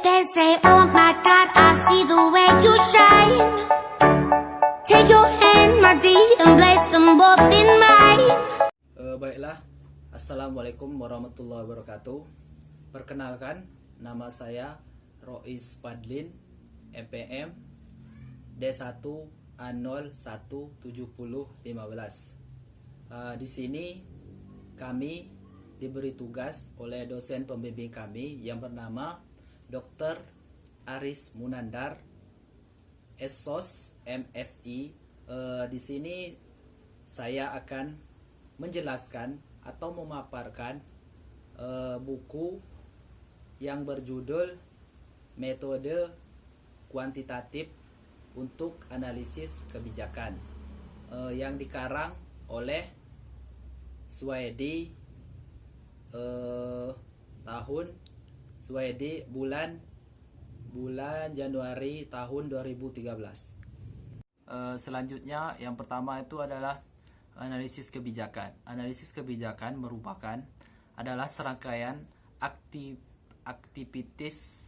They say, oh my God, I see the way you shine. Take your hand, my dear, and place them both in mine. Baiklah, Assalamualaikum warahmatullahi wabarakatuh. Perkenalkan, nama saya Rois Padlin, EPM D1 A0 17015. Di sini kami diberi tugas oleh dosen pembimbing kami yang bernama Dr. Aris Munandar, SOS MSI. Di sini saya akan menjelaskan atau memaparkan buku yang berjudul Metode Kuantitatif untuk Analisis Kebijakan yang dikarang oleh Swedi bulan Januari tahun 2013. Selanjutnya yang pertama itu adalah analisis kebijakan. Analisis kebijakan adalah serangkaian aktivitas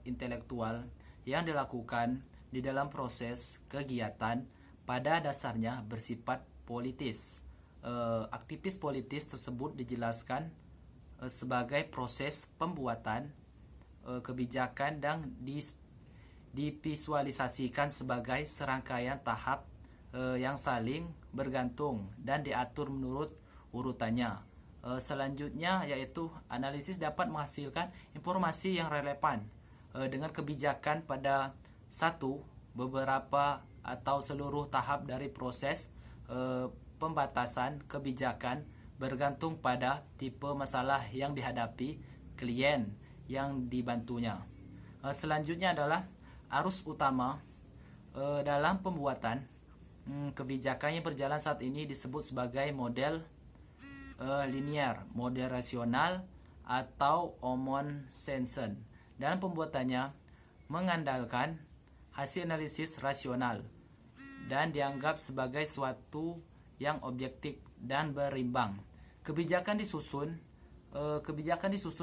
intelektual yang dilakukan di dalam proses kegiatan pada dasarnya bersifat politis. Aktivis politis tersebut dijelaskan sebagai proses pembuatan kebijakan dan divisualisasikan sebagai serangkaian tahap yang saling bergantung dan diatur menurut urutannya. Selanjutnya yaitu analisis dapat menghasilkan informasi yang relevan dengan kebijakan pada satu, beberapa atau seluruh tahap dari proses pembatasan kebijakan bergantung pada tipe masalah yang dihadapi klien yang dibantunya. Selanjutnya adalah arus utama dalam pembuatan kebijakan yang berjalan saat ini disebut sebagai model linear, model rasional atau omon sensen. Dalam pembuatannya mengandalkan hasil analisis rasional dan dianggap sebagai suatu yang objektif dan berimbang. Kebijakan disusun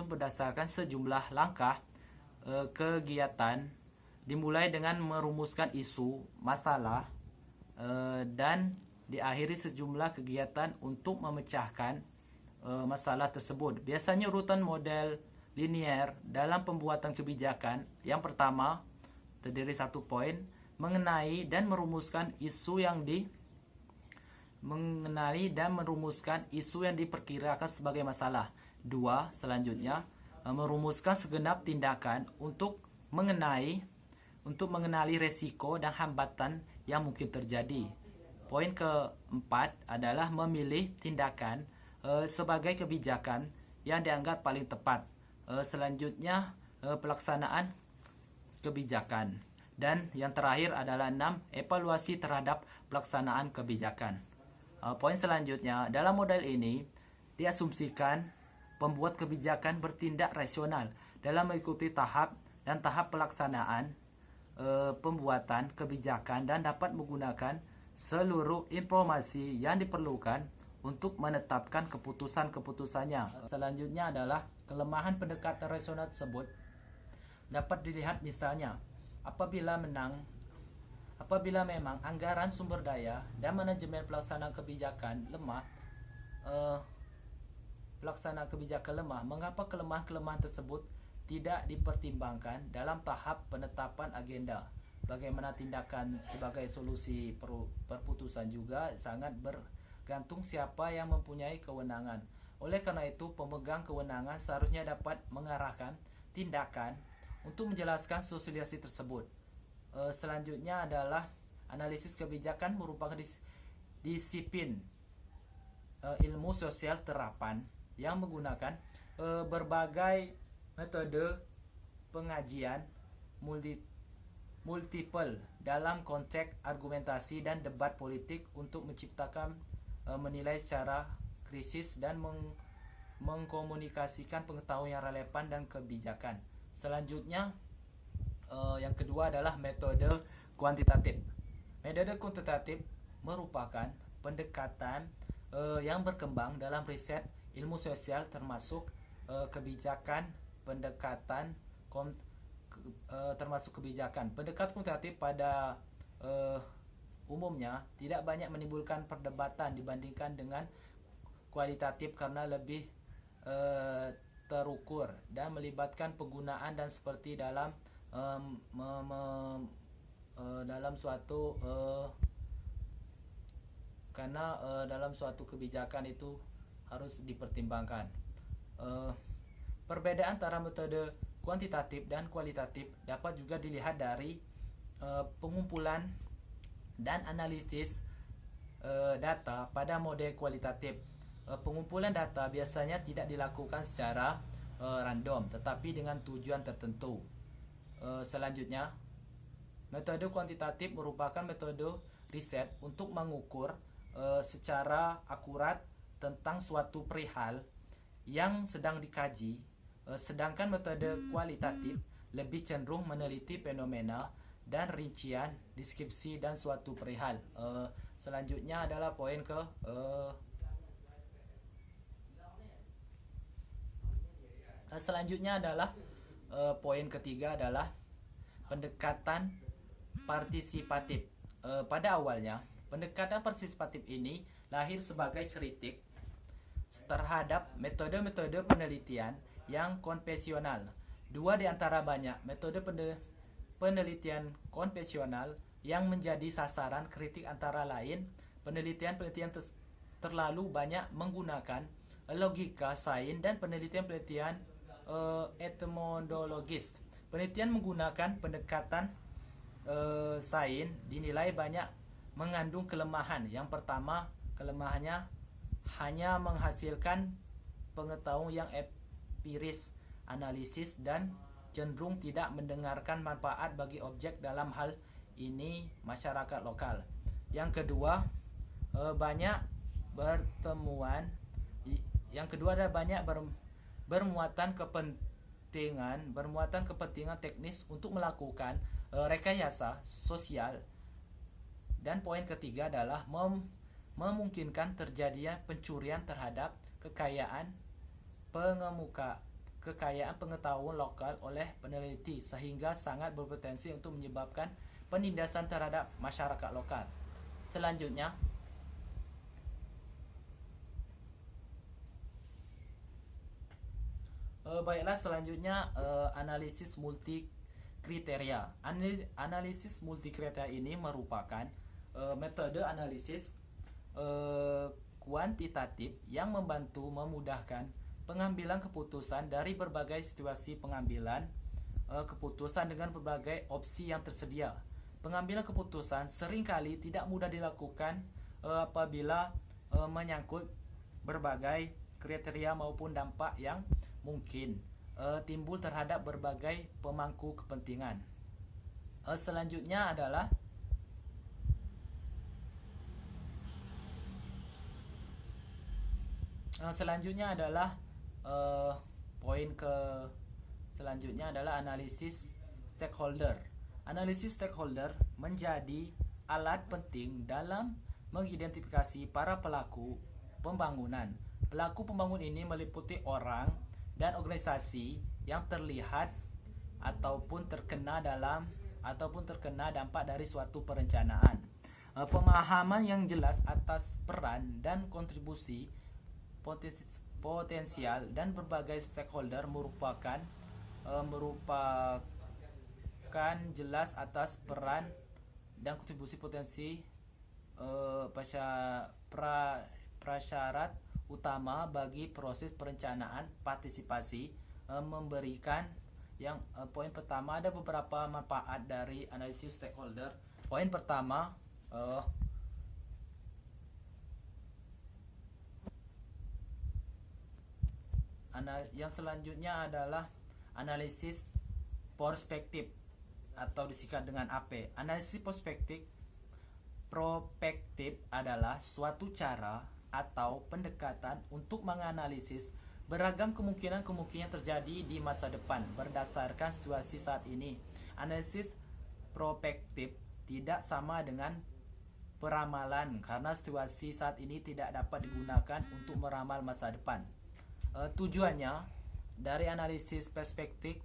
berdasarkan sejumlah langkah kegiatan, dimulai dengan merumuskan isu, masalah, dan diakhiri sejumlah kegiatan untuk memecahkan masalah tersebut. Biasanya urutan model linear dalam pembuatan kebijakan yang pertama terdiri satu poin, mengenali dan merumuskan isu yang diperkirakan sebagai masalah. 2. Selanjutnya, merumuskan segenap tindakan untuk mengenali resiko dan hambatan yang mungkin terjadi. Poin keempat adalah memilih tindakan sebagai kebijakan yang dianggap paling tepat. Selanjutnya, pelaksanaan kebijakan. Dan yang terakhir adalah 6. Evaluasi terhadap pelaksanaan kebijakan. Poin selanjutnya, dalam model ini diasumsikan pembuat kebijakan bertindak rasional dalam mengikuti tahap pelaksanaan pembuatan kebijakan dan dapat menggunakan seluruh informasi yang diperlukan untuk menetapkan keputusan-keputusannya. Selanjutnya adalah kelemahan pendekatan rasional tersebut dapat dilihat misalnya apabila memang anggaran sumber daya dan manajemen pelaksanaan kebijakan lemah, mengapa kelemahan-kelemahan tersebut tidak dipertimbangkan dalam tahap penetapan agenda? Bagaimana tindakan sebagai solusi perputusan juga sangat bergantung siapa yang mempunyai kewenangan. Oleh karena itu, pemegang kewenangan seharusnya dapat mengarahkan tindakan untuk menjelaskan solusi tersebut. Selanjutnya adalah analisis kebijakan merupakan disiplin ilmu sosial terapan yang menggunakan berbagai metode pengajian multiple dalam konteks argumentasi dan debat politik untuk menciptakan menilai secara krisis dan mengkomunikasikan pengetahuan yang relevan dan kebijakan. Selanjutnya yang kedua adalah metode kuantitatif. Metode kuantitatif merupakan pendekatan yang berkembang dalam riset ilmu sosial termasuk kebijakan pendekatan termasuk kebijakan. Pendekatan kuantitatif pada umumnya tidak banyak menimbulkan perdebatan dibandingkan dengan kualitatif karena lebih terukur dan melibatkan penggunaan dan seperti dalam dalam suatu karena dalam suatu kebijakan itu harus dipertimbangkan. Perbedaan antara metode kuantitatif dan kualitatif dapat juga dilihat dari pengumpulan dan analisis data pada model kualitatif. Pengumpulan data biasanya tidak dilakukan secara random tetapi dengan tujuan tertentu. Selanjutnya, metode kuantitatif merupakan metode riset untuk mengukur secara akurat tentang suatu perihal yang sedang dikaji, sedangkan metode kualitatif lebih cenderung meneliti fenomena dan rincian deskripsi dan suatu perihal. Selanjutnya adalah poin ke selanjutnya adalah poin ketiga adalah pendekatan partisipatif. Pada awalnya, pendekatan partisipatif ini lahir sebagai kritik terhadap metode-metode penelitian yang konvensional. Dua di antara banyak metode penelitian konvensional yang menjadi sasaran kritik antara lain penelitian-penelitian terlalu banyak menggunakan logika sains dan penelitian-penelitian etimologis. Penelitian menggunakan pendekatan sains dinilai banyak mengandung kelemahan. Yang pertama, kelemahannya hanya menghasilkan pengetahuan yang empiris, analisis, dan cenderung tidak mendengarkan manfaat bagi objek, dalam hal ini masyarakat lokal. Yang kedua, banyak bertemuan. Yang kedua adalah banyak bermuatan kepentingan teknis untuk melakukan rekayasa sosial. Dan poin ketiga adalah memungkinkan terjadinya pencurian terhadap kekayaan pengetahuan lokal oleh peneliti, sehingga sangat berpotensi untuk menyebabkan penindasan terhadap masyarakat lokal. Selanjutnya, analisis multi kriteria. Analisis multi kriteria ini merupakan metode analisis kuantitatif yang memudahkan pengambilan keputusan dari berbagai situasi pengambilan keputusan dengan berbagai opsi yang tersedia. Pengambilan keputusan seringkali tidak mudah dilakukan apabila menyangkut berbagai kriteria maupun dampak yang mungkin timbul terhadap berbagai pemangku kepentingan. Selanjutnya adalah selanjutnya adalah analisis stakeholder. Analisis stakeholder menjadi alat penting dalam mengidentifikasi para pelaku pembangunan. Pelaku pembangunan ini meliputi orang dan organisasi yang terlihat ataupun terkena dampak dari suatu perencanaan. Pemahaman yang jelas atas peran dan kontribusi potensial dan berbagai stakeholder merupakan jelas atas peran dan kontribusi potensi prasyarat utama bagi proses perencanaan partisipasi, memberikan yang poin pertama ada beberapa manfaat dari analisis stakeholder. Poin pertama, yang selanjutnya adalah analisis prospektif atau disingkat dengan AP. Analisis prospektif adalah suatu cara atau pendekatan untuk menganalisis beragam kemungkinan terjadi di masa depan berdasarkan situasi saat ini. Analisis prospektif tidak sama dengan peramalan karena situasi saat ini tidak dapat digunakan untuk meramal masa depan. Tujuannya dari analisis perspektif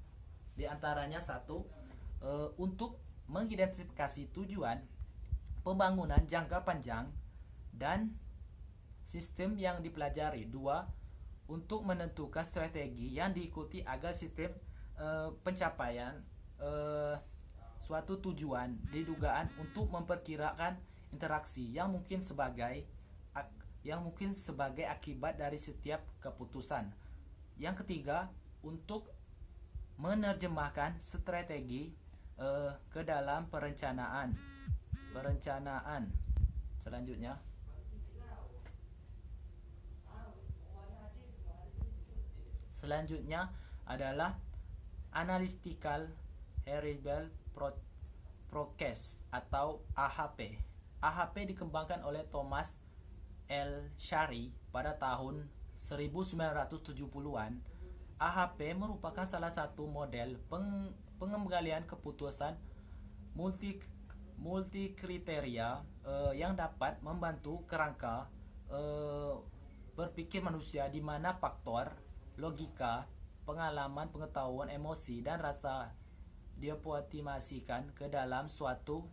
Di antaranya satu, untuk mengidentifikasi tujuan pembangunan jangka panjang dan sistem yang dipelajari. Dua, untuk menentukan strategi yang diikuti agar sistem pencapaian suatu tujuan didugaan untuk memperkirakan interaksi yang mungkin sebagai akibat dari setiap keputusan. Yang ketiga, untuk menerjemahkan strategi ke dalam perencanaan. Selanjutnya adalah Analytical Heritable Process atau AHP. AHP dikembangkan oleh Thomas L. Shary pada tahun 1970-an. AHP merupakan salah satu model pengendalian keputusan multi kriteria yang dapat membantu kerangka berpikir manusia, di mana faktor logika, pengalaman, pengetahuan, emosi, dan rasa dioptimasikan ke dalam suatu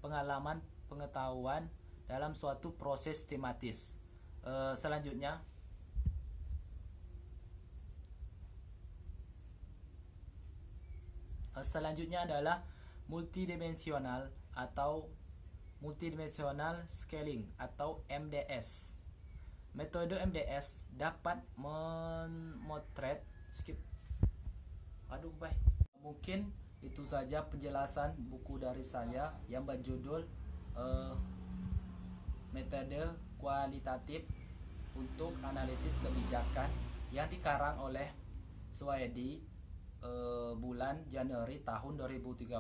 pengalaman pengetahuan dalam suatu proses tematis. Selanjutnya adalah multidimensional scaling atau MDS. Metode MDS dapat memotret Mungkin itu saja penjelasan buku dari saya yang berjudul metode kualitatif untuk analisis kebijakan, yang dikarang oleh Swedi bulan Januari tahun 2013.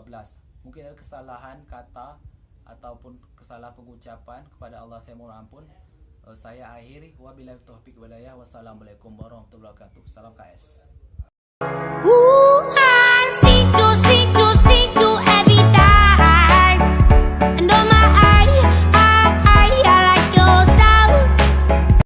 Mungkin ada kesalahan kata ataupun kesalahan pengucapan, kepada Allah saya mohon ampun. Saya akhiri, wabillahi taufiq walhidayah. Wassalamualaikum warahmatullahi wabarakatuh. Salam KS.